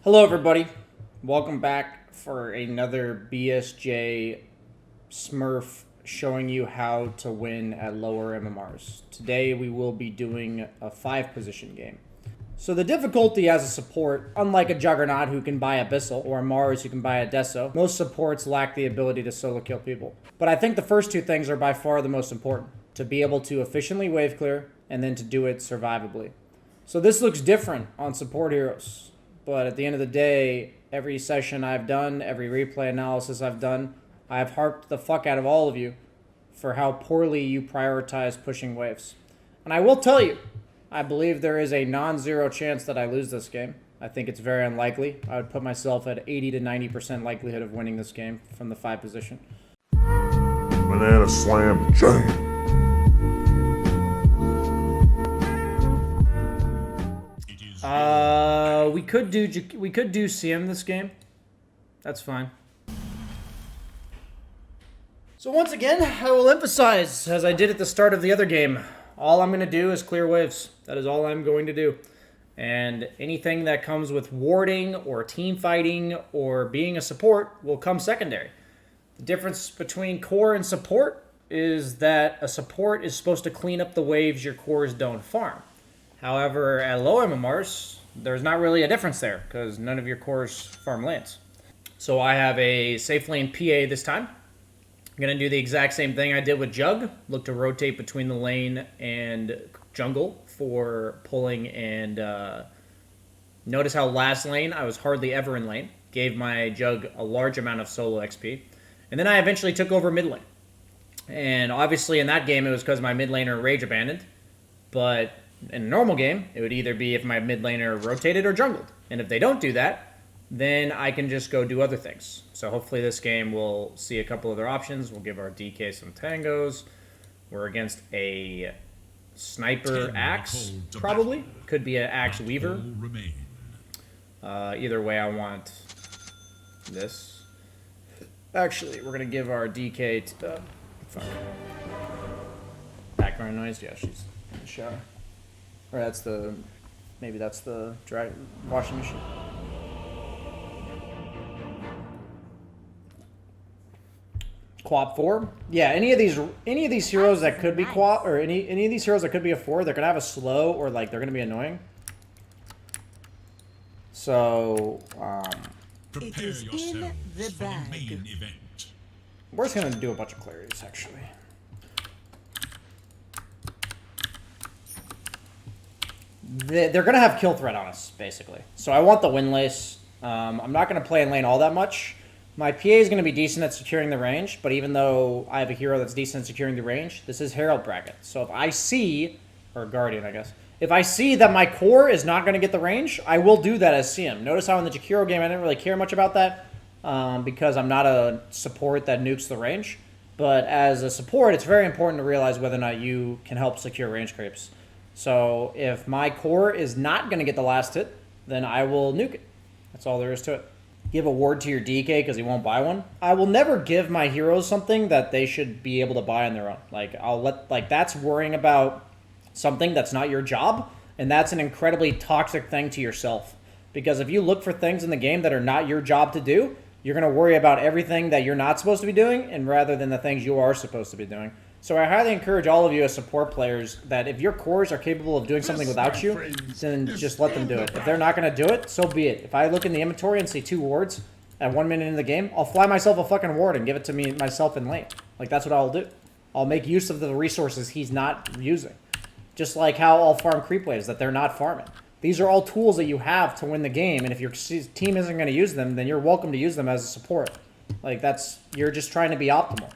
Hello everybody, welcome back for another BSJ Smurf showing you how to win at lower MMRs. Today we will be doing a 5-position game. So the difficulty as a support, unlike a Juggernaut who can buy Abyssal or a Mars who can buy a Deso, most supports lack the ability to solo kill people. But I think the first two things are by far the most important. To be able to efficiently wave clear and then to do it survivably. So this looks different on support heroes. But at the end of the day, every session I've done, every replay analysis I've done, I've harped the fuck out of all of you for how poorly you prioritize pushing waves. And I will tell you, I believe there is a non-zero chance that I lose this game. I think it's very unlikely. I would put myself at 80 to 90% likelihood of winning this game from the 5 position. Banana slam jam. We could do CM this game. That's fine. So once again, I will emphasize, as I did at the start of the other game, all I'm going to do is clear waves. That is all I'm going to do. And anything that comes with warding or team fighting or being a support will come secondary. The difference between core and support is that a support is supposed to clean up the waves your cores don't farm. However, at low MMRs, there's not really a difference there because none of your cores farm lanes. So I have a safe lane PA this time. I'm going to do the exact same thing I did with Jug. Look to rotate between the lane and jungle for pulling and notice how last lane I was hardly ever in lane. Gave my Jug a large amount of solo XP. And then I eventually took over mid lane. And obviously in that game it was because my mid laner rage abandoned. But in a normal game, it would either be if my mid laner rotated or jungled. And if they don't do that, then I can just go do other things. So hopefully this game we'll see a couple other options. We'll give our DK some tangos. We're against a sniper axe, probably. Could be an axe weaver. Either way, I want this. Actually, we're going to give our DK to... fuck. Background noise? Yeah, she's in the shower. Or that's the, maybe that's the dry washing machine. Quap 4? Yeah, any of these heroes that could be quap, or any of these heroes that could be a 4, they're gonna have a slow or like they're gonna be annoying. So It is in the bag. we're just gonna do a bunch of clarities actually. They're going to have kill threat on us, basically. So I want the windlace. I'm not going to play in lane all that much. My PA is going to be decent at securing the range, but even though I have a hero that's decent at securing the range, this is Herald bracket. So if I see, or Guardian, I guess, if I see that my core is not going to get the range, I will do that as CM. Notice how in the Jakiro game I didn't really care much about that because I'm not a support that nukes the range. But as a support, it's very important to realize whether or not you can help secure range creeps. So if my core is not going to get the last hit, then I will nuke it. That's all there is to it. Give a ward to your DK because he won't buy one. I will never give my heroes something that they should be able to buy on their own. That's worrying about something that's not your job, and that's an incredibly toxic thing to yourself. Because if you look for things in the game that are not your job to do, you're going to worry about everything that you're not supposed to be doing, and rather than the things you are supposed to be doing. So I highly encourage all of you as support players that if your cores are capable of doing something without you, then just let them do it. If they're not going to do it, so be it. If I look in the inventory and see 2 wards at 1 minute in the game, I'll fly myself a fucking ward and give it to myself in lane. Like, that's what I'll do. I'll make use of the resources he's not using. Just like how I'll farm creep waves that they're not farming. These are all tools that you have to win the game, and if your team isn't going to use them, then you're welcome to use them as a support. Like, you're just trying to be optimal.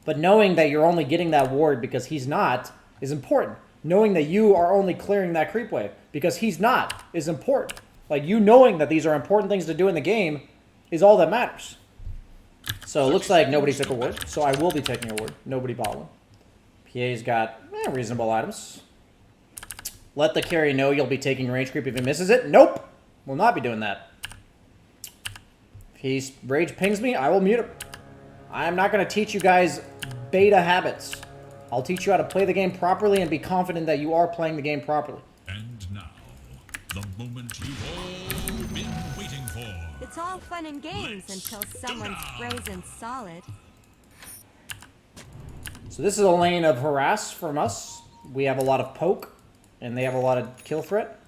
But knowing that you're only getting that ward because he's not is important. Knowing that you are only clearing that creep wave because he's not is important. Like, you knowing that these are important things to do in the game is all that matters. So it looks like nobody took a ward, so I will be taking a ward. Nobody bought one. PA's got reasonable items. Let the carry know you'll be taking range creep if he misses it. Nope. Will not be doing that. If he rage pings me, I will mute him. I'm not going to teach you guys beta habits. I'll teach you how to play the game properly and be confident that you are playing the game properly. And now, the moment you've all been waiting for. It's all fun and games until someone's frozen solid. So this is a lane of harass from us. We have a lot of poke, and they have a lot of kill threat.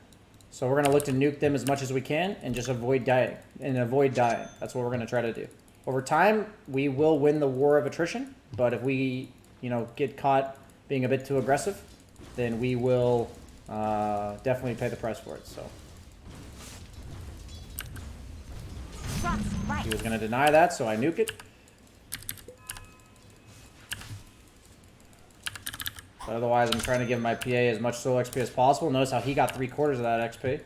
So we're gonna look to nuke them as much as we can and just avoid dying. That's what we're gonna try to do. Over time, we will win the war of attrition, but if we, get caught being a bit too aggressive, then we will definitely pay the price for it. So he was gonna deny that, so I nuke it. But otherwise, I'm trying to give my PA as much solo XP as possible. Notice how he got 3/4 of that XP.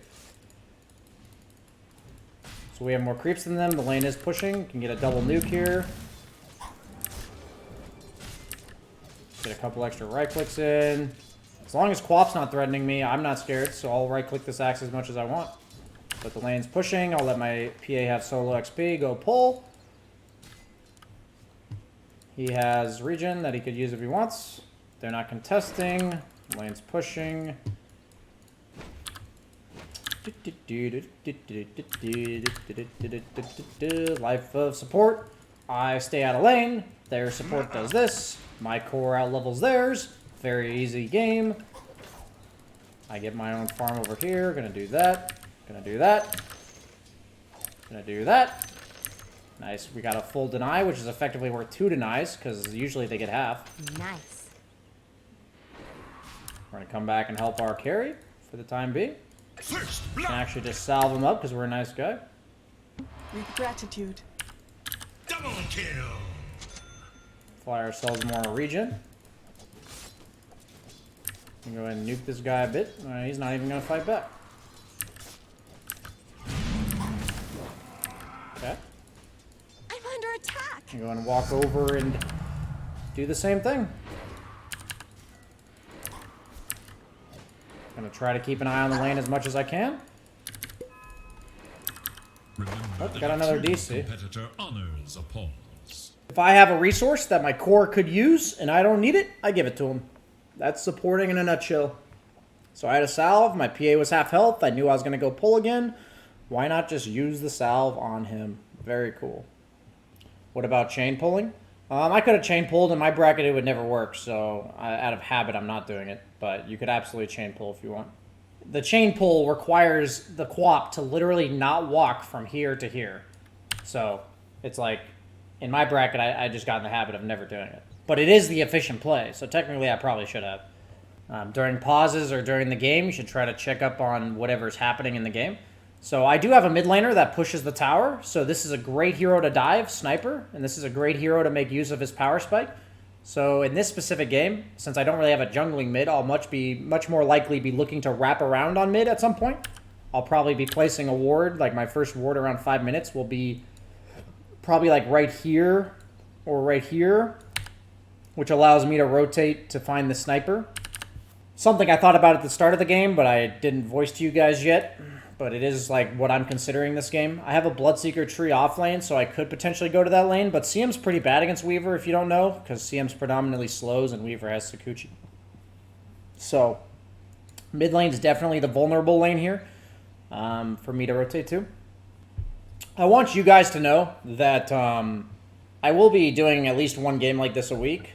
So we have more creeps than them. The lane is pushing. Can get a double nuke here. Get a couple extra right clicks in. As long as Quap's not threatening me, I'm not scared. So I'll right click this axe as much as I want. But the lane's pushing. I'll let my PA have solo XP. Go pull. He has regen that he could use if he wants. They're not contesting. Lane's pushing. Life of support. I stay out of lane. Their support does this. My core out levels theirs. Very easy game. I get my own farm over here. Gonna do that. Gonna do that. Gonna do that. Nice. We got a full deny, which is effectively worth 2 denies, because usually they get half. Nice. We're gonna come back and help our carry for the time being. First Can blood. actually just salve him up because we're a nice guy. With gratitude. Double kill. Fly ourselves more regen. Go ahead and nuke this guy a bit. He's not even gonna fight back. Okay. I'm under attack. And go ahead and walk over and do the same thing. Gonna try to keep an eye on the lane as much as I can. Oh, got another DC. Competitor honors a pause. If I have a resource that my core could use and I don't need it, I give it to him. That's supporting in a nutshell. So I had a salve. My PA was half health. I knew I was gonna go pull again. Why not just use the salve on him? Very cool. What about chain pulling? I could have chain pulled. In my bracket, it would never work. So out of habit, I'm not doing it. But you could absolutely chain pull if you want. The chain pull requires the Quap to literally not walk from here to here. So it's like, in my bracket, I just got in the habit of never doing it. But it is the efficient play. So technically, I probably should have. During pauses or during the game, you should try to check up on whatever's happening in the game. So I do have a mid laner that pushes the tower. So this is a great hero to dive, Sniper. And this is a great hero to make use of his power spike. So in this specific game, since I don't really have a jungling mid, I'll much more likely be looking to wrap around on mid at some point. I'll probably be placing a ward, like my first ward around 5 minutes will be probably like right here or right here, which allows me to rotate to find the sniper. Something I thought about at the start of the game, but I didn't voice to you guys yet. But it is like what I'm considering this game. I have a Bloodseeker tree off lane, so I could potentially go to that lane. But CM's pretty bad against Weaver, if you don't know, because CM's predominantly slows and Weaver has Sakuchi. So mid lane is definitely the vulnerable lane here for me to rotate to. I want you guys to know that I will be doing at least one game like this a week.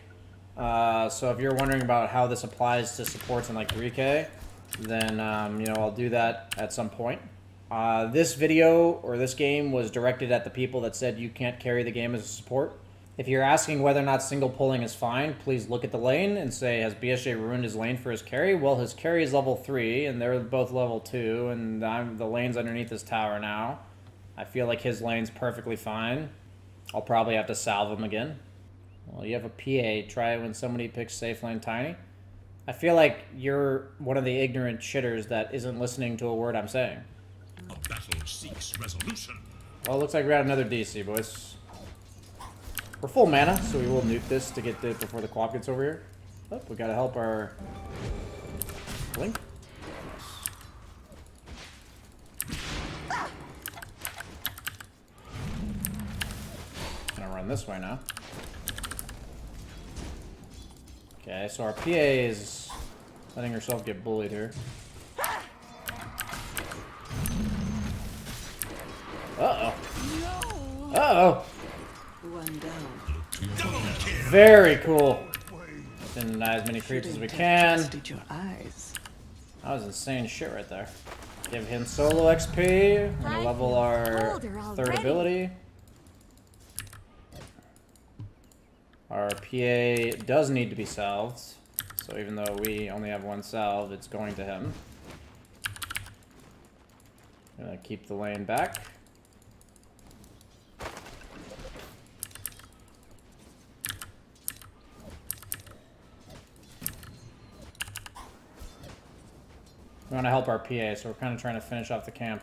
So if you're wondering about how this applies to supports in like 3K, then I'll do that at some point. This video or this game was directed at the people that said you can't carry the game as a support. If you're asking whether or not single pulling is fine, please look at the lane and say, has BSJ ruined his lane for his carry? Well, his carry is level 3, and they're both level 2, and the lane's underneath this tower now. I feel like his lane's perfectly fine. I'll probably have to salve him again. Well, you have a PA. Try it when somebody picks safe lane Tiny. I feel like you're one of the ignorant shitters that isn't listening to a word I'm saying. A battle seeks resolution. Well, it looks like we got another DC, boys. We're full mana, so we will nuke this to get it before the Quap gets over here. Oh, we gotta help our Blink. Gonna run this way now. Okay, so our PA is letting herself get bullied here. Uh-oh. Uh-oh. One down. Very cool. Didn't deny as many creeps as we can. Trusted your eyes. That was insane shit right there. Give him solo XP. We're gonna level our third ability. Our PA does need to be salved. So even though we only have one salve, it's going to him. Gonna keep the lane back. We want to help our PA, so we're kind of trying to finish off the camp.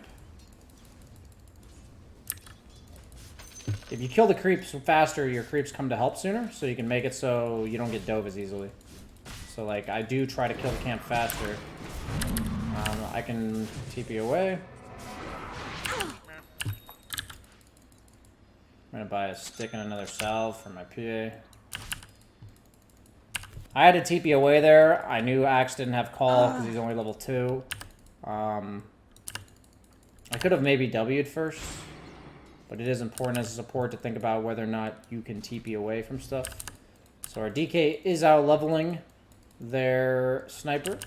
If you kill the creeps faster, your creeps come to help sooner, so you can make it so you don't get dove as easily. So, like, I do try to kill the camp faster. I can TP away. I'm gonna buy a stick and another salve for my PA. I had to TP away there. I knew Axe didn't have call because he's only level 2. I could have maybe W'd first, but it is important as a support to think about whether or not you can TP away from stuff. So our DK is out leveling their sniper.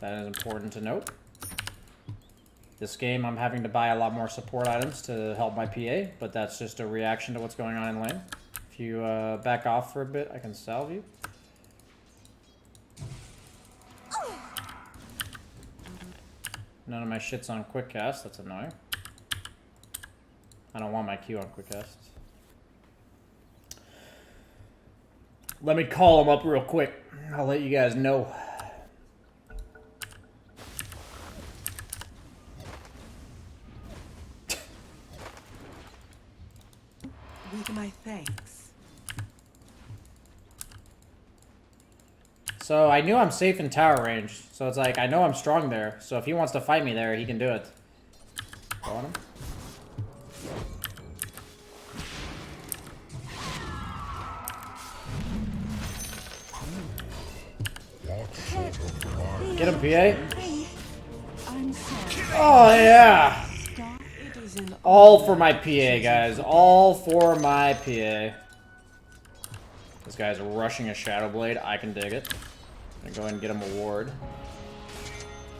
That is important to note. This game, I'm having to buy a lot more support items to help my PA, but that's just a reaction to what's going on in lane. If you back off for a bit, I can salve you. None of my shit's on quick cast, that's annoying. I don't want my Q on quick cast. Let me call him up real quick. I'll let you guys know. With my thanks. So I knew I'm safe in tower range. So it's like, I know I'm strong there. So if he wants to fight me there, he can do it. Go on him. Get him, PA. I'm sorry. Oh, yeah. It is an All for my PA, guys. All for my PA. This guy's rushing a Shadow Blade. I can dig it. I'm gonna go ahead and get him a ward.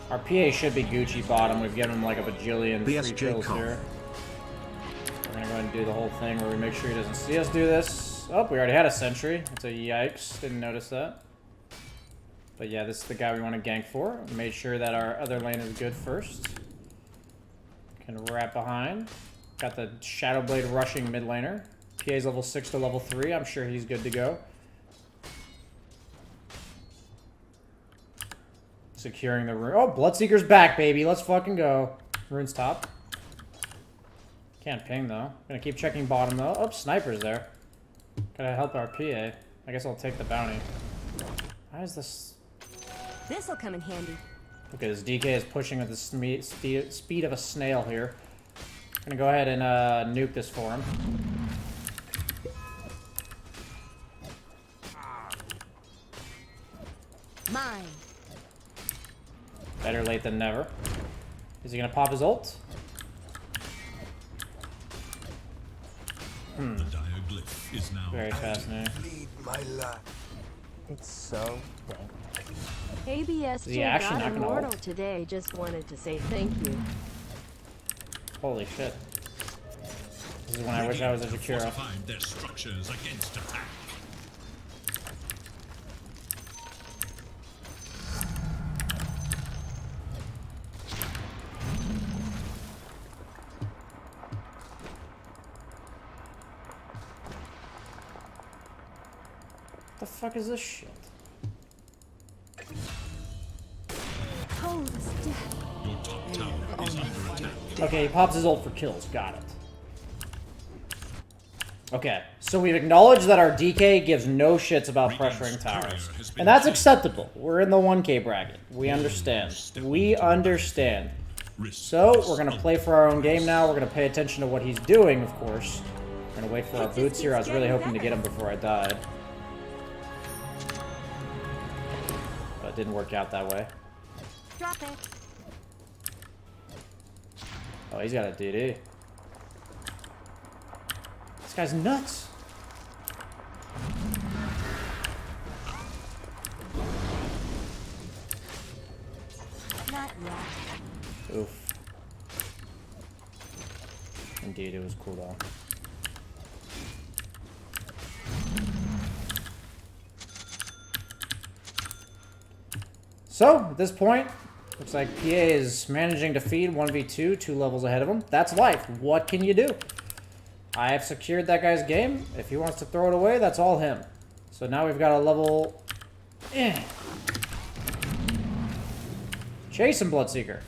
Our PA should be Gucci bottom. We've given him like a bajillion free kills here. We're gonna go ahead and do the whole thing where we make sure he doesn't see us do this. Oh, we already had a sentry. It's a yikes. Didn't notice that. But yeah, this is the guy we want to gank for. Made sure that our other lane is good first. Can wrap behind. Got the Shadow Blade rushing mid laner. PA's level 6 to level 3. I'm sure he's good to go. Securing the rune. Oh, Bloodseeker's back, baby. Let's fucking go. Rune's top. Can't ping, though. Gonna keep checking bottom, though. Oh, Sniper's there. Gotta help our PA. I guess I'll take the bounty. Why is this... This'll come in handy. Okay, this DK is pushing with the speed of a snail here. Gonna go ahead and nuke this for him. Mine. Better late than never. Is he gonna pop his ult? The diaglyph is now Very fascinating. Lead my life. It's so dang. ABS Is he actually not got gonna immortal ult? today. Just wanted to say thank you. Holy shit. This is when I wish I was a Jakiro. fortified their structures against attack. What the fuck is this shit? Oh, this death. Your top tower is under attack. Okay, he pops his ult for kills. Got it. Okay, so we've acknowledged that our DK gives no shits about pressuring towers. And that's acceptable. We're in the 1K bracket. We understand. We understand. So, we're going to play for our own game now. We're going to pay attention to what he's doing, of course. We're going to wait for our boots here. I was really hoping to get him before I died. But it didn't work out that way. Drop it. Oh, he's got a DD. This guy's nuts. Not yet. Oof. Indeed, it was cool though. So, at this point, looks like PA is managing to feed 1v2, 2 levels ahead of him. That's life. What can you do? I have secured that guy's game. If he wants to throw it away, that's all him. So now we've got a level... Chase him, Bloodseeker.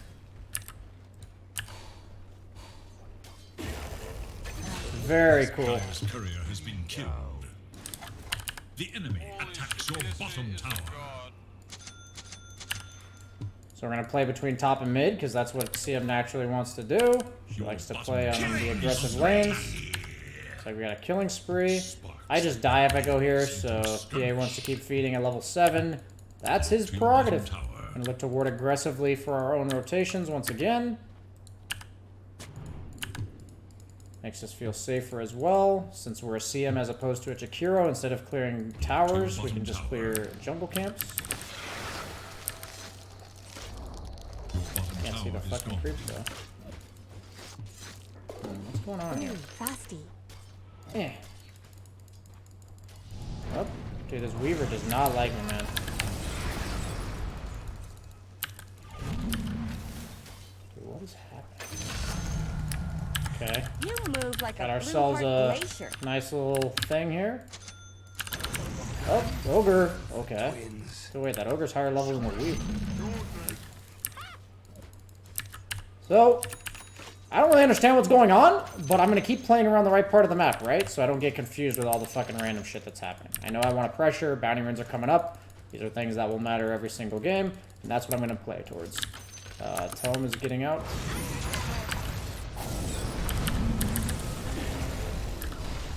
Very cool. Dire's courier has been killed. The enemy attacks your bottom tower. So we're going to play between top and mid, because that's what CM naturally wants to do. She likes to play on the aggressive lanes. Looks like we got a killing spree. I just die if I go here, so if PA wants to keep feeding at level 7, that's his prerogative. And look to ward aggressively for our own rotations once again. Makes us feel safer as well. Since we're a CM as opposed to a Jakiro, instead of clearing towers, we can just clear jungle camps. Can't see the fucking creeps though. What's going on here? Fasty. Oh, dude, this Weaver does not like me, man. Dude, what is happening? Okay. You move like Got a ourselves blue a heart glacier. nice little thing here. Oh, Ogre. Okay. So wait, that Ogre's higher level than the Weaver. So, I don't really understand what's going on, but I'm going to keep playing around the right part of the map, right? So I don't get confused with all the fucking random shit that's happening. I know I want to pressure, bounty runes are coming up. These are things that will matter every single game, and that's what I'm going to play towards. Tome is getting out.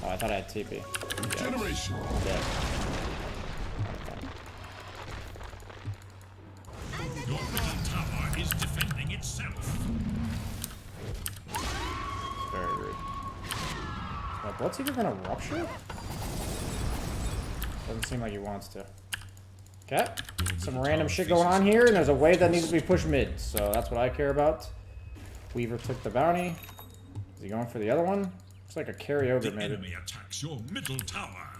Oh, I thought I had TP. Generation. Dead. Your middle tower is defending itself. Very rude. What's he gonna rupture? Doesn't seem like he wants to. Okay. Some random shit going on here, and there's a wave that needs to be pushed mid, so that's what I care about. Weaver took the bounty. Is he going for the other one? Looks like a carryover The maybe. enemy attacks your middle tower.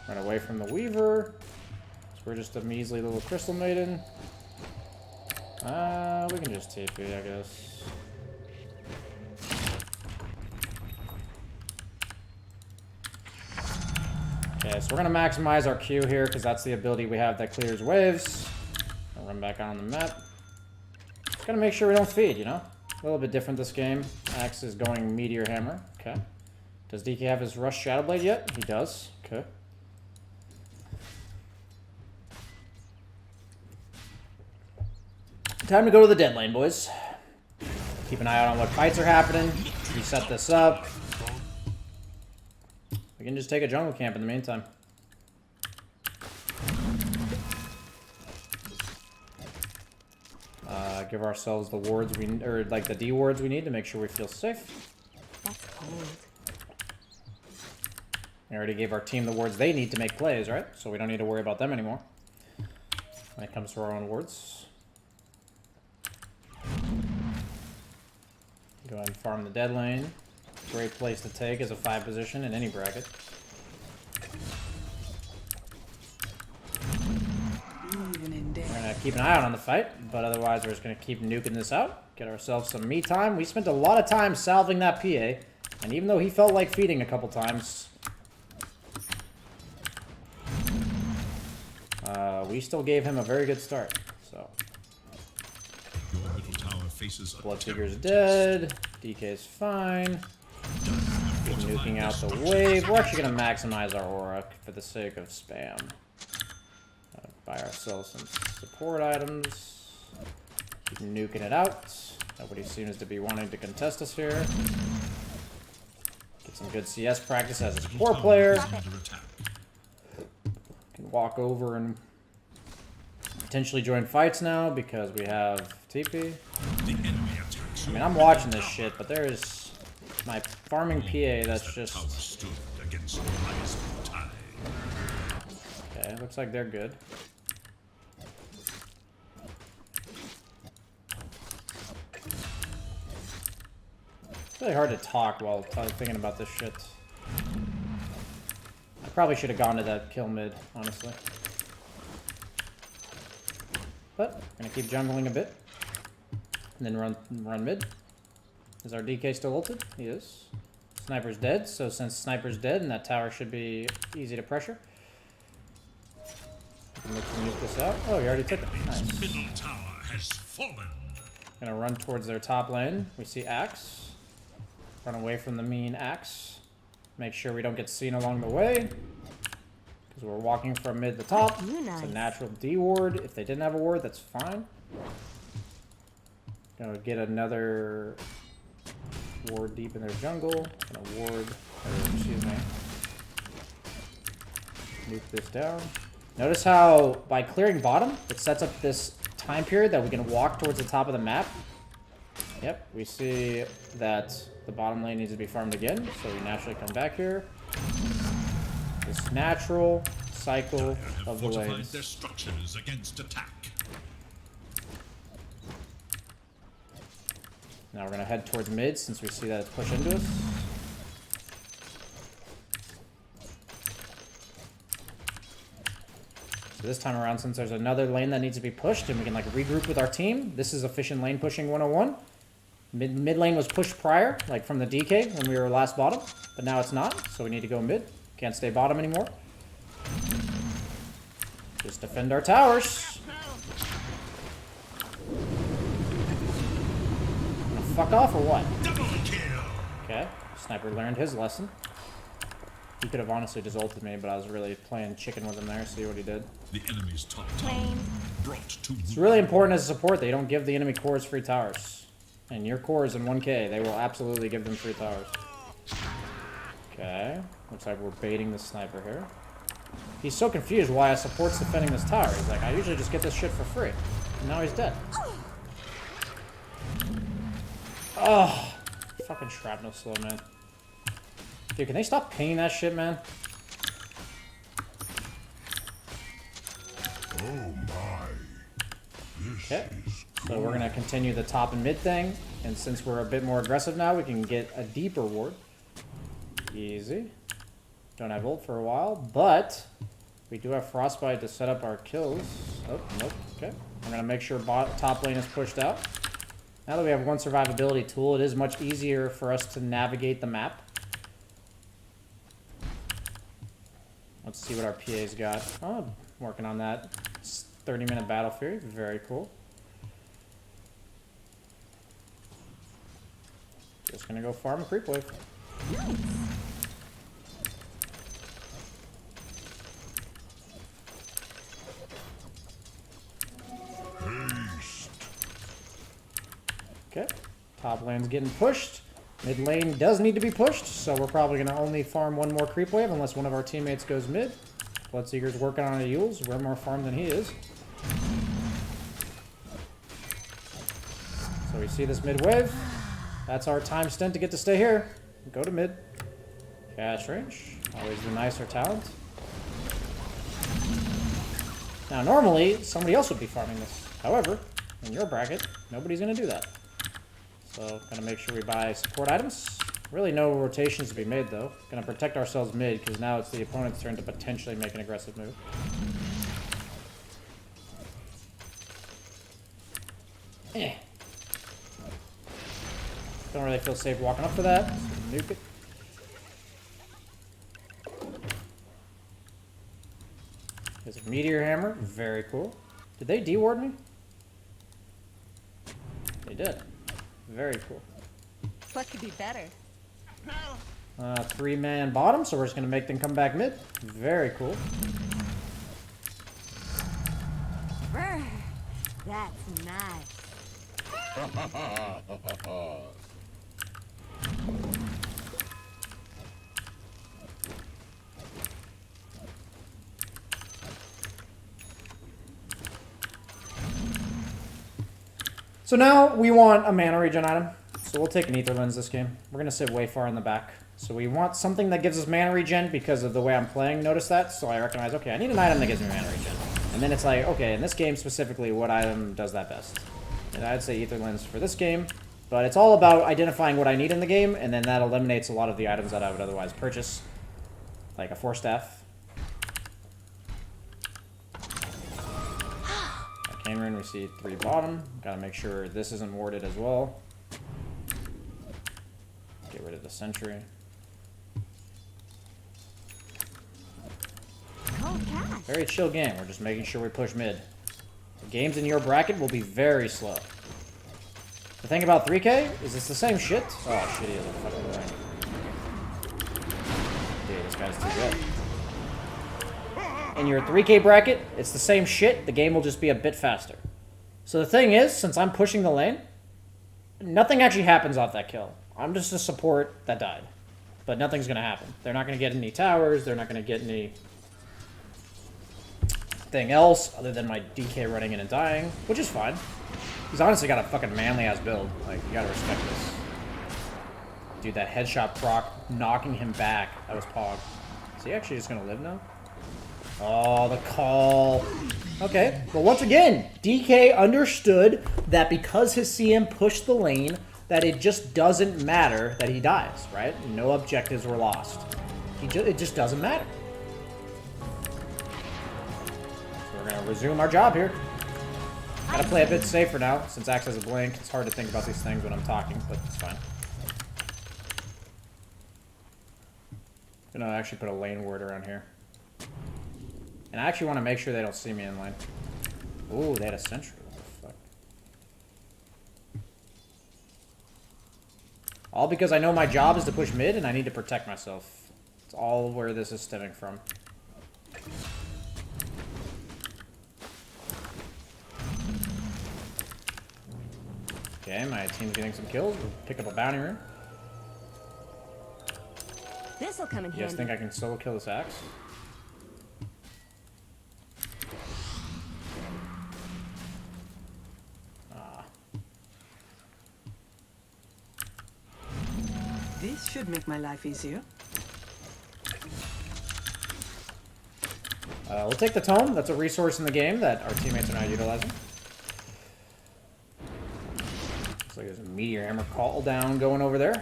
Run away from the Weaver. So we're just a measly little Crystal Maiden. We can just TP, I guess. Okay, so we're gonna maximize our Q here, because that's the ability we have that clears waves. I'll run back on the map. Just gotta make sure we don't feed, you know? A little bit different this game. Axe is going Meteor Hammer. Okay. Does DK have his Rush Shadowblade yet? He does. Okay. Time to go to the dead lane, boys. Keep an eye out on what fights are happening. We set this up. We can just take a jungle camp in the meantime. Give ourselves the wards we, or like the D wards we need to make sure we feel safe. That's cold. We already gave our team the wards they need to make plays, right? So we don't need to worry about them anymore when it comes to our own wards. Go ahead and farm the dead lane. Great place to take as a 5 position in any bracket. Even in We're death. gonna keep an eye out on the fight, but otherwise we're just gonna keep nuking this out. Get ourselves some me time. We spent a lot of time salving that PA, and even though he felt like feeding a couple times, we still gave him a very good start. So Your middle tower faces a Bloodseeker's terrible dead. DK's fine. Keep nuking out the wave. We're actually gonna maximize our aura for the sake of spam. Buy ourselves some support items. Keep nuking it out. Nobody seems to be wanting to contest us here. Get some good CS practice as a support player. under attack. Can walk over and potentially join fights now because we have TP. The enemy attacks I mean, I'm watching this shit, but there's my farming PA that's Tower just... stood against rising tide. Okay, looks like they're good. It's really hard to talk while thinking about this shit. I probably should have gone to that kill mid, honestly. But, gonna keep jungling a bit. And then run mid. Is our DK still ulted? He is. Sniper's dead, so since Sniper's dead, and that tower should be easy to pressure. We can look to nuke this out. Oh, he already took it. Nice. Middle tower has fallen. Gonna run towards their top lane. We see Axe. Run away from the mean Axe. Make sure we don't get seen along the way. Because we're walking from mid to top. It's a natural D ward. If they didn't have a ward, that's fine. Gonna get another ward deep in their jungle. Gonna ward, or excuse me. Nuke this down. Notice how by clearing bottom, it sets up this time period that we can walk towards the top of the map. Yep, we see that the bottom lane needs to be farmed again, so we naturally come back here. This natural cycle of the Fortified lanes. their structures against attack. Now we're gonna head towards mid since we see that it's pushed into us. So this time around, since there's another lane that needs to be pushed and we can like regroup with our team, this is efficient lane pushing 101. Mid lane was pushed prior, like from the DK when we were last bottom, but now it's not, so we need to go mid. Can't stay bottom anymore. Just defend our towers. Gonna fuck off or what? Double kill. Okay, Sniper learned his lesson. He could have honestly just ulted me, but I was really playing chicken with him there, see what he did. The enemy's top tower Claim. brought to It's really important as a support that you don't give the enemy cores free towers. And your cores in 1k, they will absolutely give them free towers. Okay, looks like we're baiting the Sniper here. He's so confused why I support's defending this tower. He's like, I usually just get this shit for free. And now he's dead. Oh, fucking shrapnel slow, man. Dude, can they stop pinging that shit, man? Oh my. This Okay. is So we're gonna continue the top and mid thing, and since we're a bit more aggressive now, we can get a deeper ward. Easy. Don't have ult for a while, but we do have Frostbite to set up our kills. Oh, nope. Okay. We're gonna make sure top lane is pushed out. Now that we have one survivability tool, it is much easier for us to navigate the map. Let's see what our PA's got. Oh, I'm working on that. It's 30-minute battle fury. Very cool. Just gonna go farm a creep wave. haste. Okay. Top lane's getting pushed. Mid lane does need to be pushed, so we're probably gonna only farm one more creep wave unless one of our teammates goes mid. Bloodseeker's working on a Yules. We're more farmed than he is. So we see this mid wave. That's our time stint to get to stay here. Go to mid. Cash range. Always the nicer talent. Now normally, somebody else would be farming this. However, in your bracket, nobody's gonna do that. So, gonna make sure we buy support items. Really no rotations to be made though. Gonna protect ourselves mid, because now it's the opponent's turn to potentially make an aggressive move. Eh. Don't really feel safe walking up for that, so nuke it. There's a meteor hammer, very cool. Did they de-ward me? They did. Very cool. What could be better? 3-man bottom, so we're just gonna make them come back mid. Very cool. Brr, that's nice. So now we want a mana regen item. So we'll take an Ether Lens this game. We're going to sit way far in the back. So we want something that gives us mana regen because of the way I'm playing. Notice that. So I recognize, okay, I need an item that gives me mana regen. And then it's like, okay, in this game specifically, what item does that best? And I'd say Ether Lens for this game. But it's all about identifying what I need in the game, and then that eliminates a lot of the items that I would otherwise purchase. Like a Force Staff. Cameron, we see 3 bottom. Gotta make sure this isn't warded as well. Get rid of the sentry. Cold cash. Very chill game. We're just making sure we push mid. The games in your bracket will be very slow. The thing about 3K is it's the same shit. Oh shit, he is a fucking ring. Dude, this guy's too good. In your 3K bracket, it's the same shit. The game will just be a bit faster. So the thing is, since I'm pushing the lane, nothing actually happens off that kill. I'm just a support that died. But nothing's going to happen. They're not going to get any towers. They're not going to get anything else other than my DK running in and dying, which is fine. He's honestly got a fucking manly-ass build. Like, you gotta respect this. Dude, that headshot proc knocking him back. That was Pog. Is he actually just gonna live now? Oh, the call. Okay, but once again, DK understood that because his CM pushed the lane, that it just doesn't matter that he dies, right? No objectives were lost. It just doesn't matter. So we're gonna resume our job here. Gotta play a bit safer now, since Axe has a blink. It's hard to think about these things when I'm talking, but it's fine. I'm gonna actually put a lane ward around here. And I actually want to make sure they don't see me in lane. Ooh, they had a sentry. What the fuck? All because I know my job is to push mid and I need to protect myself. It's all where this is stemming from. Okay, my team's getting some kills. We'll pick up a bounty room. This'll come in You guys handy. think I can solo kill this Axe? This should make my life easier. We'll take the tome. That's a resource in the game that our teammates are not utilizing. Looks like there's a meteor hammer call down going over there.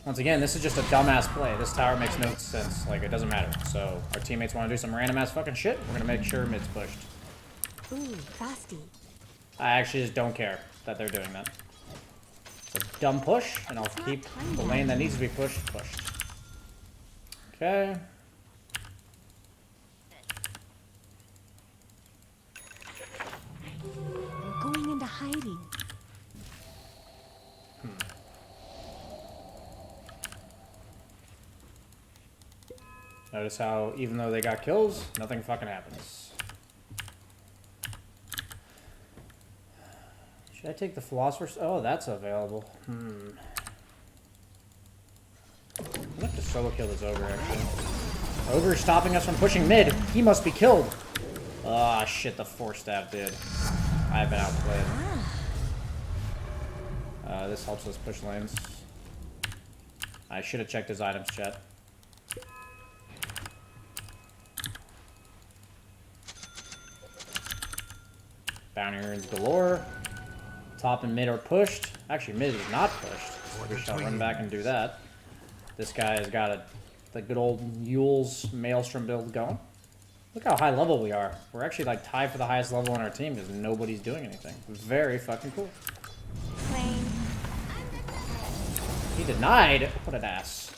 Once again, this is just a dumbass play. This tower makes no sense. Like, it doesn't matter. So, our teammates want to do some random ass fucking shit. We're gonna make sure mid's pushed. Ooh, fasty. I actually just don't care that they're doing that. It's a dumb push, and I'll keep the lane that needs to be pushed. Okay. We're going into hiding. Notice how, even though they got kills, nothing fucking happens. Should I take the Philosopher's? Oh, that's available. I'd like to solo kill this Ogre, actually. Ogre's stopping us from pushing mid. He must be killed. Ah, shit, the Force Staff did. I've been outplayed. This helps us push lanes. I should have checked his items, chat. Bounty runes galore. Top and mid are pushed. Actually, mid is not pushed. So we shall run back and do that. This guy has got the good old Yule's Maelstrom build going. Look how high level we are. We're actually like tied for the highest level on our team because nobody's doing anything. Very fucking cool. Plane. He denied. What an ass.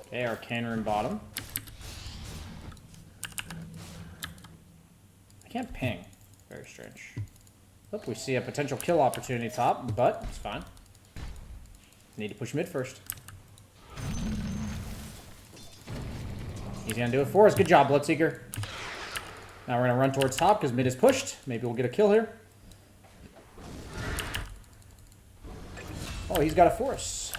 Okay, Arcane Rune bottom. I can't ping. Very strange. Look, we see a potential kill opportunity top, but it's fine. Need to push mid first. He's gonna do it for us. Good job, Bloodseeker. Now we're gonna run towards top because mid is pushed. Maybe we'll get a kill here. Oh, he's got a force.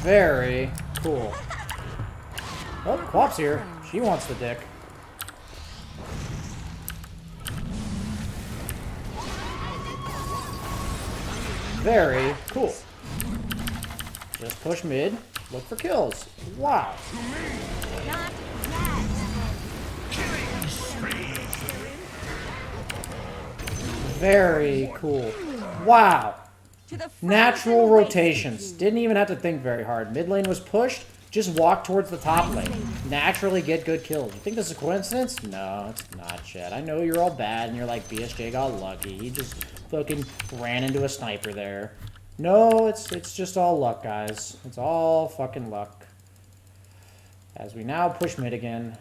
Very cool. Oh, Quap's here. She wants the dick. Very cool. Just push mid, look for kills. Wow. Not Very cool. Wow. to the Natural frozen rotations. waste. Didn't even have to think very hard. Mid lane was pushed. Just walk towards the top lane. Naturally get good kills. You think this is a coincidence? No, it's not, Chad. I know you're all bad and you're like, BSJ got lucky. He just fucking ran into a sniper there. No, it's just all luck, guys. It's all fucking luck. As we now push mid again.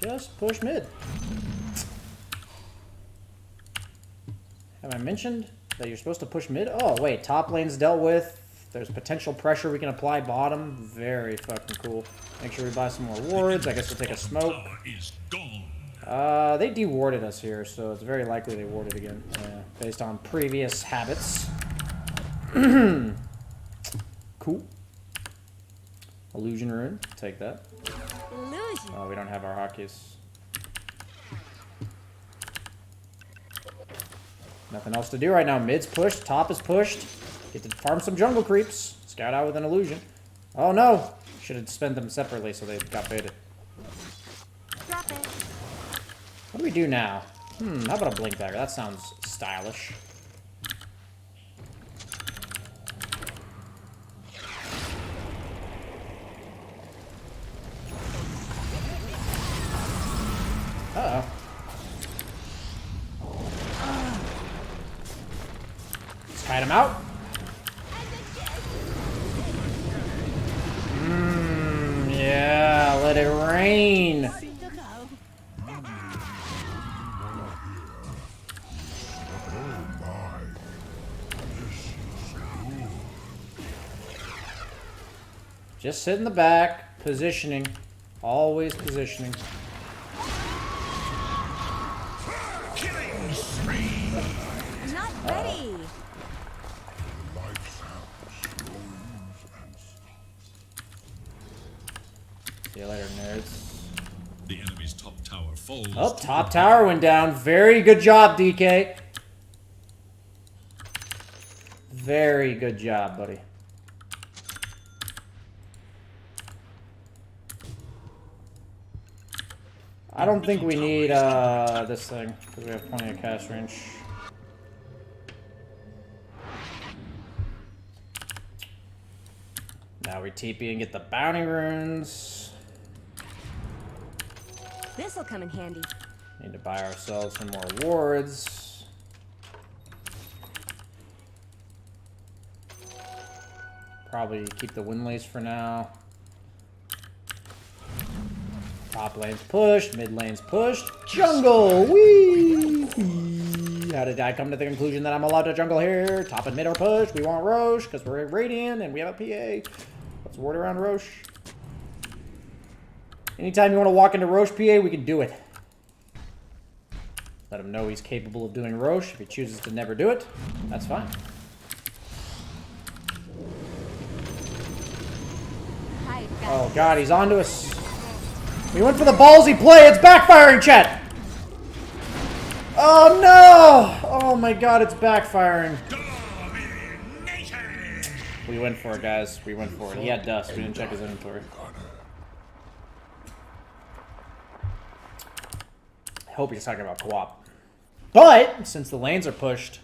Just push mid. Have I mentioned that you're supposed to push mid? Oh, wait. Top lane's dealt with. There's potential pressure we can apply bottom. Very fucking cool. Make sure we buy some more wards. I guess we'll take a smoke. Power is gone. They de-warded us here, so it's very likely they warded again. Based on previous habits. Cool. Illusion rune. Take that. Illusion. Oh, we don't have our hotkeys. Nothing else to do right now. Mid's pushed. Top is pushed. Get to farm some jungle creeps. Scout out with an illusion. Oh no! Should have spent them separately so they got baited. Drop it. What do we do now? How about a blink dagger? That sounds stylish. Uh-oh. Let's kite him out. Yeah, let it rain. Just sit in the back, positioning. Always positioning. Not ready. See you later, nerds. The enemy's top tower falls. Oh, top tower went down. Very good job, DK. Very good job, buddy. I don't think we need this thing, because we have plenty of cast range. Now we TP and get the bounty runes. This'll come in handy. Need to buy ourselves some more wards. Probably keep the windlace for now. Top lane's pushed, mid lane's pushed. Jungle! Whee! How did I come to the conclusion that I'm allowed to jungle here? Top and mid are pushed. We want Roche because we're Radiant and we have a PA. Let's ward around Roche. Anytime you want to walk into Roche PA, we can do it. Let him know he's capable of doing Roche. If he chooses to never do it, that's fine. Hi, guys. Oh god, he's onto us. We went for the ballsy play. It's backfiring, chat. Oh no! Oh my god, it's backfiring. We went for it, guys. We went for it. He had dust. We didn't check his inventory. I hope he's talking about co-op. But, since the lanes are pushed,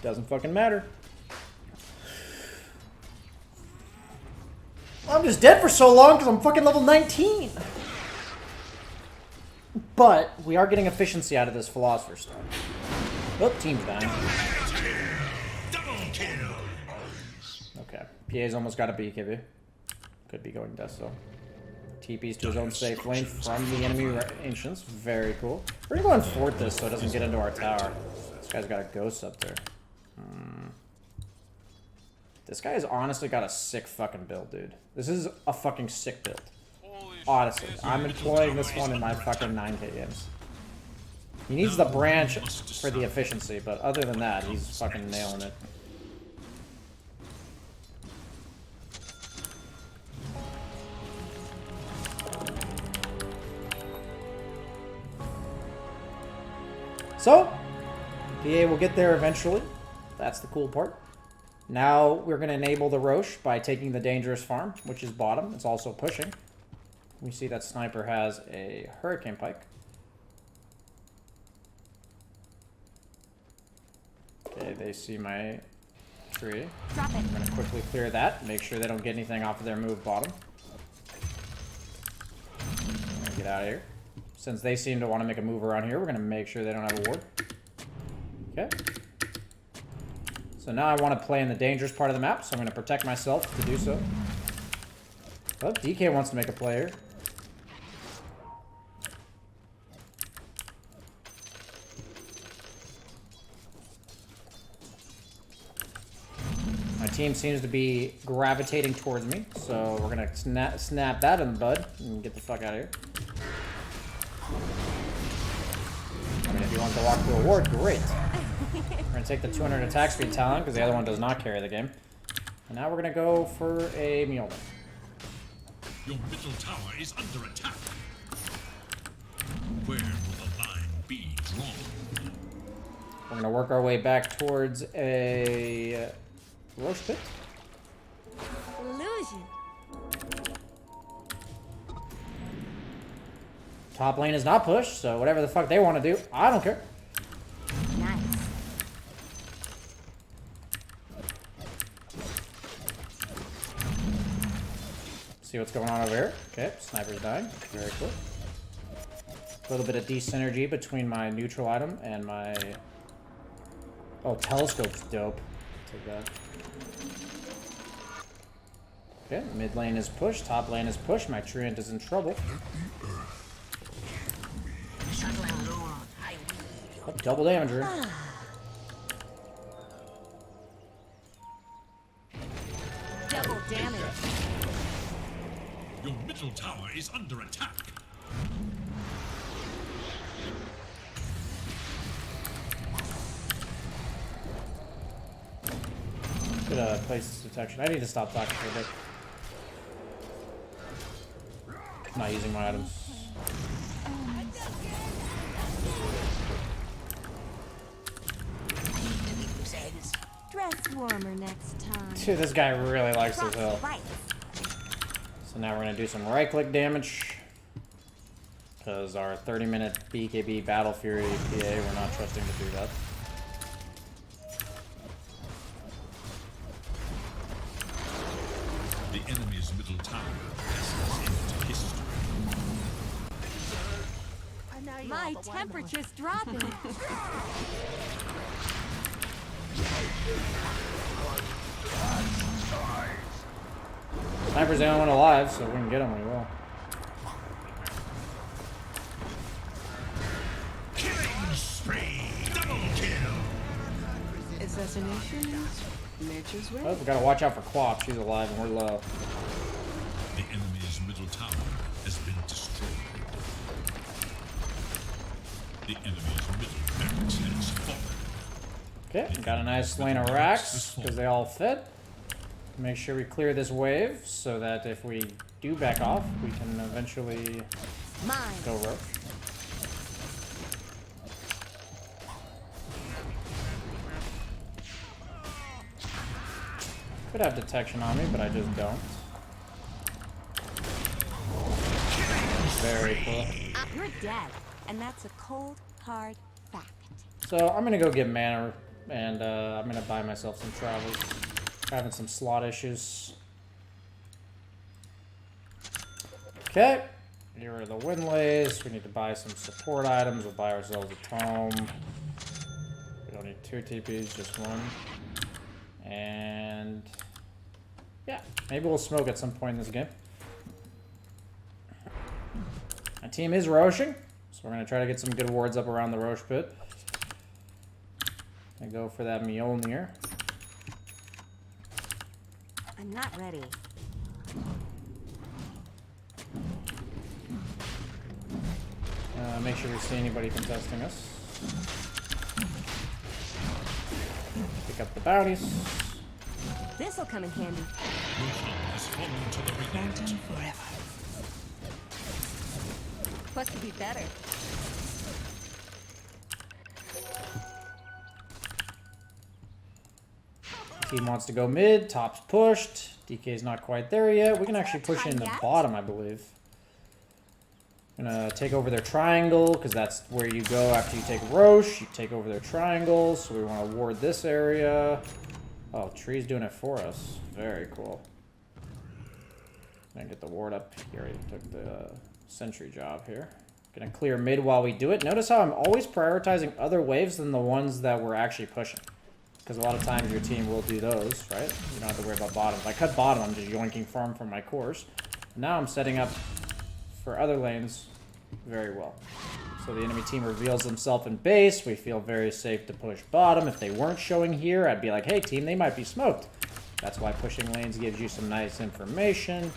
doesn't fucking matter. I'm just dead for so long because I'm fucking level 19. But, we are getting efficiency out of this Philosopher's Stone. Oh, team's dying. Okay. PA's almost got a BKB. Could be going death, though. TP's to his own safe lane from the enemy ancients. Very cool. We're gonna go and fort this so it doesn't get into our tower. This guy's got a ghost up there. This guy has honestly got a sick fucking build, dude. This is a fucking sick build. Honestly, I'm employing this one in my fucking 9K games. He needs the branch for the efficiency, but other than that, he's fucking nailing it. So, PA will get there eventually. That's the cool part. Now we're going to enable the Roche by taking the dangerous farm, which is bottom. It's also pushing. We see that Sniper has a Hurricane Pike. Okay, they see my tree. Drop it. I'm going to quickly clear that. Make sure they don't get anything off of their move bottom. I'm gonna get out of here. Since they seem to want to make a move around here, we're going to make sure they don't have a ward. Okay. So now I want to play in the dangerous part of the map, so I'm going to protect myself to do so. Oh, DK wants to make a play here. My team seems to be gravitating towards me, so we're going to snap that in the bud and get the fuck out of here. I mean, if he wants to walk through a ward, great. We're going to take the 200 attack speed talent, because the other one does not carry the game. And now we're going to go for a Mjolnir. Your middle tower is under attack. Where will the line be drawn? We're going to work our way back towards a Roche pit. Illusion. Top lane is not pushed, so whatever the fuck they want to do, I don't care. Nice. See what's going on over here. Okay, Sniper's dying. Very cool. A little bit of de-synergy between my neutral item and my... Oh, Telescope's dope. Take that. Okay, mid lane is pushed, top lane is pushed. My Treant is in trouble. Oh, double damage her. Double damage. Your middle tower is under attack. Good place detection. I need to stop talking for a bit. I'm not using my items. Dress warmer next time. Dude, this guy really likes his health. Right. So now we're going to do some right-click damage. Because our 30-minute BKB Battle Fury PA, we're not trusting to do that. The enemy's middle tower passes into history. My temperature's dropping. Sniper's the only one alive, so if we can get him, we will. Killing spree! Double kill! Assassination? Nature's way? Oh, we gotta watch out for Quap. She's alive and we're low. The enemy's middle tower has been destroyed. The enemy's middle barracks has fallen. Okay, got a nice lane of racks because they all fit. Make sure we clear this wave so that if we do back off, we can eventually Mine. go Roche. Could have detection on me, but I just don't. Very cool. You're dead, and that's a cold, hard fact. So I'm gonna go get mana, and I'm gonna buy myself some travels. Having some slot issues. Okay, here are the Windlays. We need to buy some support items. We'll buy ourselves a tome. We don't need 2 TPs, just 1. And yeah, maybe we'll smoke at some point in this game. My team is Roshing, so we're gonna try to get some good wards up around the Roche pit. I go for that Mjolnir. I'm not ready. Make sure we see anybody contesting us. Pick up the bounties. This'll come in handy. Roshan has fallen to the redoubt. What could be better? Team wants to go mid. Top's pushed. DK's not quite there yet. We can actually push in the bottom, I believe. Gonna take over their triangle, because that's where you go after you take Roche. You take over their triangle, so we want to ward this area. Oh, Tree's doing it for us. Very cool. Gonna get the ward up. He already took the sentry job here. Gonna clear mid while we do it. Notice how I'm always prioritizing other waves than the ones that we're actually pushing. Because a lot of times your team will do those, right? You don't have to worry about bottom. If I cut bottom, I'm just yoinking farm from my cores. Now I'm setting up for other lanes very well. So the enemy team reveals themselves in base. We feel very safe to push bottom. If they weren't showing here, I'd be like, hey team, they might be smoked. That's why pushing lanes gives you some nice information.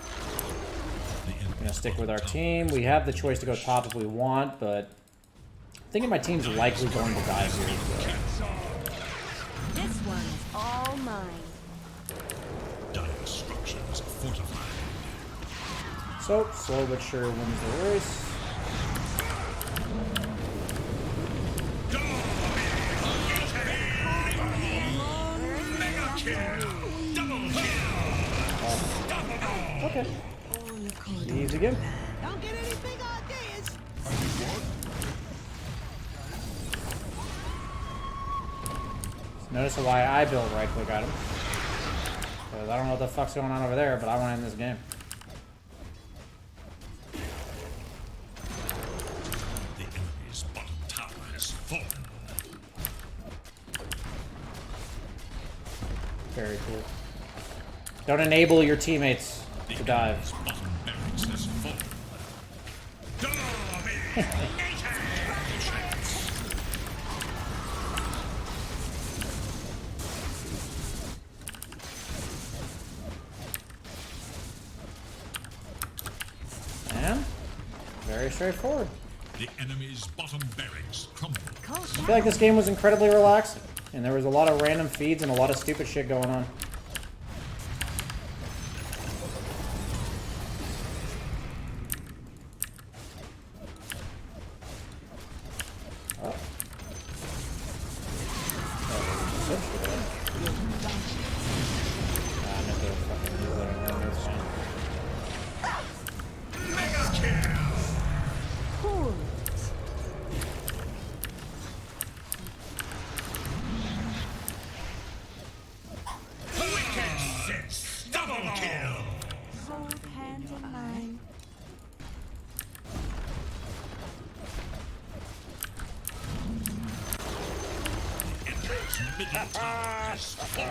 I'm gonna stick with our team. We have the choice to go top if we want, but I'm thinking my team's likely going to die here. So. This one's all mine. Dire structures fortified. So, slow but sure wins the race. Okay. Easy again. Don't get any big ideas. Notice why I built right click at him. Because I don't know what the fuck's going on over there, but I want to end this game. The enemy's bottom tower has fallen. Very cool. Don't enable your teammates to dive. Enemy's bottom barracks has fallen. And very straightforward. The enemy's bottom barracks crumble. I feel like this game was incredibly relaxing, and there was a lot of random feeds and a lot of stupid shit going on. Oh. I meant to fucking use that again, that's fine. Cool. Double kill! Hold hand in mine. Middle tower has fallen.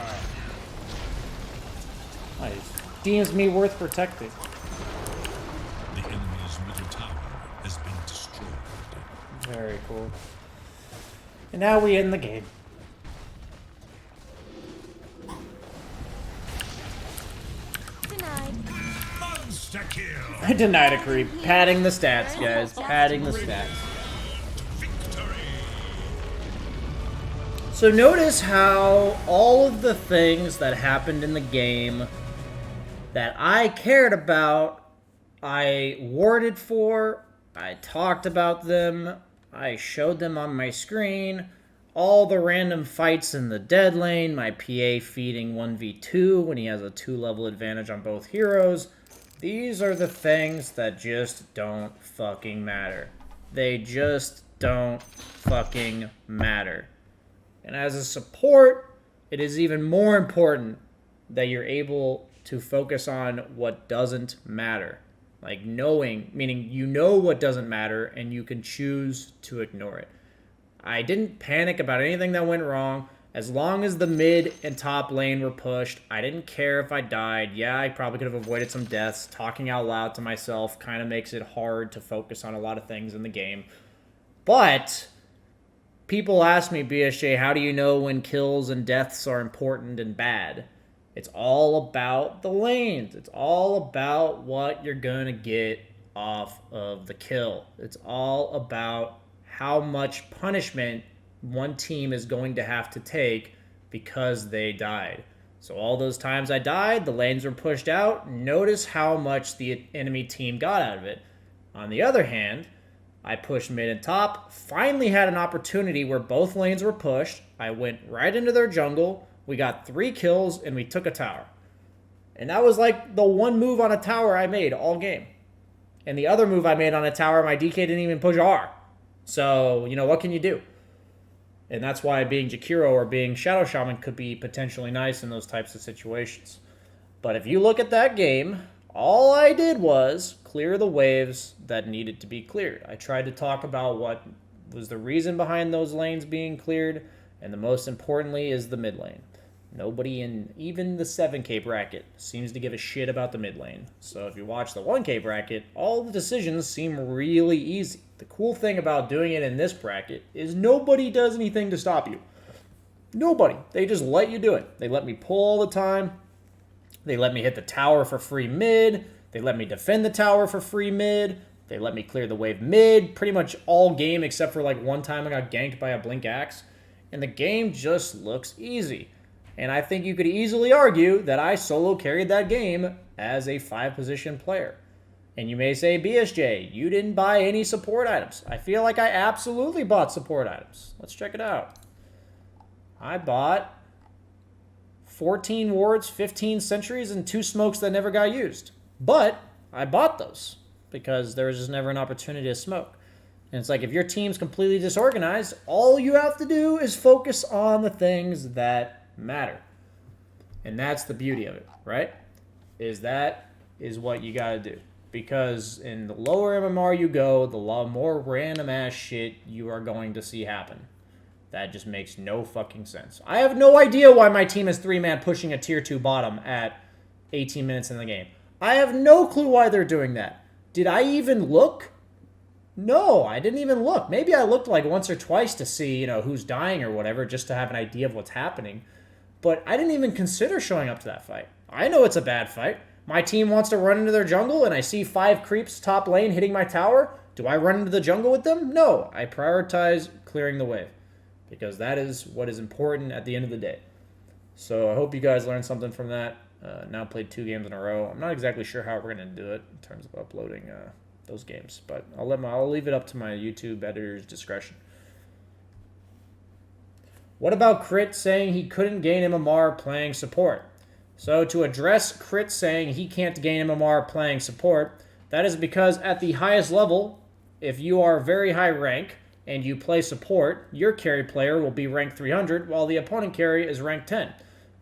Nice. Deems me worth protecting. The enemy's middle tower has been destroyed. Very cool. And now we end the game. Denied. Monster kill! I denied a creep. Padding the stats, guys. Padding the stats. Victory! So notice how all of the things that happened in the game that I cared about, I warded for, I talked about them, I showed them on my screen, all the random fights in the dead lane, my PA feeding 1v2 when he has a 2-level advantage on both heroes. These are the things that just don't fucking matter. They just don't fucking matter. And as a support, it is even more important that you're able to focus on what doesn't matter. Like knowing, meaning you know what doesn't matter and you can choose to ignore it. I didn't panic about anything that went wrong. As long as the mid and top lane were pushed, I didn't care if I died. Yeah, I probably could have avoided some deaths. Talking out loud to myself kind of makes it hard to focus on a lot of things in the game. But people ask me, BSJ, how do you know when kills and deaths are important and bad? It's all about the lanes. It's all about what you're going to get off of the kill. It's all about how much punishment one team is going to have to take because they died. So all those times I died, the lanes were pushed out. Notice how much the enemy team got out of it. On the other hand, I pushed mid and top, finally had an opportunity where both lanes were pushed. I went right into their jungle. We got 3 kills, and we took a tower. And that was like the one move on a tower I made all game. And the other move I made on a tower, my DK didn't even push R. So, you know, what can you do? And that's why being Jakiro or being Shadow Shaman could be potentially nice in those types of situations. But if you look at that game, all I did was clear the waves that needed to be cleared. I tried to talk about what was the reason behind those lanes being cleared, and the most importantly is the mid lane. Nobody in even the 7K bracket seems to give a shit about the mid lane. So if you watch the 1K bracket, all the decisions seem really easy. The cool thing about doing it in this bracket is nobody does anything to stop you. Nobody. They just let you do it. They let me pull all the time. They let me hit the tower for free mid. They let me defend the tower for free mid. They let me clear the wave mid pretty much all game except for like one time I got ganked by a blink axe. And the game just looks easy. And I think you could easily argue that I solo carried that game as a 5-position player. And you may say, BSJ, you didn't buy any support items. I feel like I absolutely bought support items. Let's check it out. I bought 14 wards, 15 sentries, and 2 smokes that never got used. But I bought those because there was just never an opportunity to smoke. And it's like if your team's completely disorganized, all you have to do is focus on the things that matter. And that's the beauty of it, right? That is what you got to do. Because in the lower MMR you go, the more random ass shit you are going to see happen. That just makes no fucking sense. I have no idea why my team is 3-man pushing a tier 2 bottom at 18 minutes in the game. I have no clue why they're doing that. Did I even look? No, I didn't even look. Maybe I looked like once or twice to see, you know, who's dying or whatever, just to have an idea of what's happening. But I didn't even consider showing up to that fight. I know it's a bad fight. My team wants to run into their jungle, and I see 5 creeps top lane hitting my tower. Do I run into the jungle with them? No, I prioritize clearing the wave. Because that is what is important at the end of the day. So I hope you guys learned something from that. Now played 2 games in a row. I'm not exactly sure how we're going to do it in terms of uploading those games. But I'll leave it up to my YouTube editor's discretion. What about Crit saying he couldn't gain MMR playing support? So to address Crit saying he can't gain MMR playing support, that is because at the highest level, if you are very high rank and you play support, your carry player will be ranked 300 while the opponent carry is ranked 10.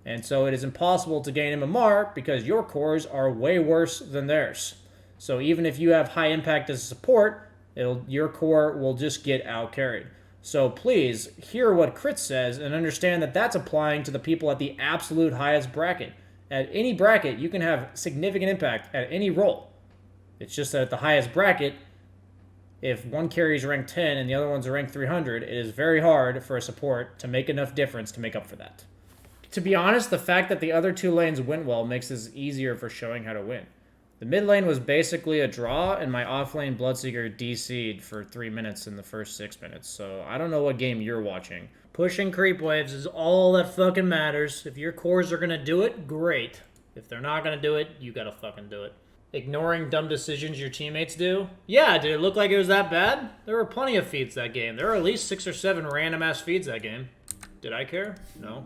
And so it is impossible to gain MMR because your cores are way worse than theirs. So even if you have high impact as a support, your core will just get out carried. So please hear what Crit says and understand that that's applying to the people at the absolute highest bracket. At any bracket, you can have significant impact at any role. It's just that at the highest bracket, if one carry is ranked 10 and the other one's ranked 300, it is very hard for a support to make enough difference to make up for that. To be honest, the fact that the other 2 lanes went well makes this easier for showing how to win. The mid lane was basically a draw, and my offlane Bloodseeker DC'd for 3 minutes in the first 6 minutes, so I don't know what game you're watching. Pushing creep waves is all that fucking matters. If your cores are gonna do it, great. If they're not gonna do it, you gotta fucking do it. Ignoring dumb decisions your teammates do? Yeah, did it look like it was that bad? There were plenty of feeds that game. There were at least 6 or 7 random-ass feeds that game. Did I care? No.